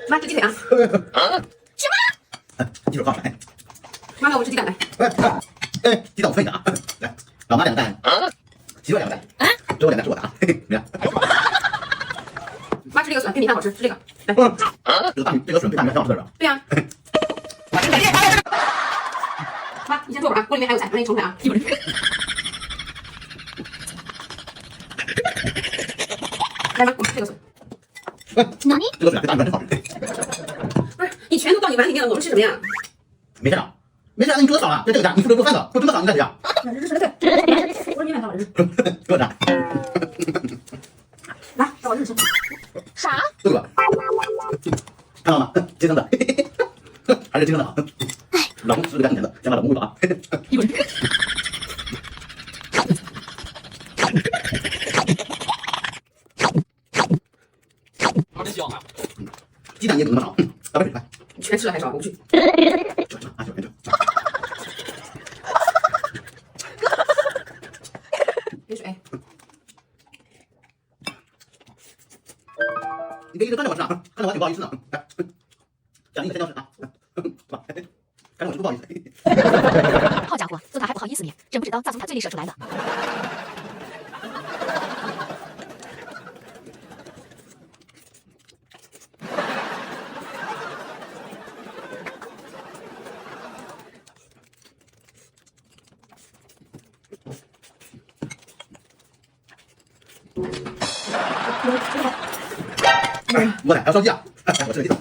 妈，这鸡腿啊！什么？鸡腿放来。妈妈，我吃鸡蛋来。哎，鸡蛋我分一个啊。来，老妈2个蛋，媳妇2个蛋。这我2个蛋是我的啊。嘿嘿，怎么样？妈吃这个笋，比米饭好吃，吃这个。来，这个笋比大米饭好吃是吧？对呀。妈，你先坐会儿啊，锅里面还有菜，让你盛出来啊。来妈，我吃这个笋。哪里？这个笋比大米饭真好吃。不是，你全都倒你碗里面了，我们吃什么呀？没事啊，没事啊，那你煮的少了，就这个家，你负责做饭的，做这么少你干谁啊？对，我是米饭倒日。给我吃。来，让我日吃。啥？这个，看到吗？金生的，还是金生的啊。老公吃这个挺甜的，先把老公喂饱啊。真香啊！鸡蛋你也不能少，大杯水快。你全吃了还少，我不去。啊，小便给水。你别一直看着我吃啊，看着我挺不好意思呢。奖励你3条屎啊，是吧？看着我吃不好意思。好家伙，做他还不好意思呢，真不知道咋从他嘴里说出来的。我来，还要烧鸡啊！我吃个鸡蛋。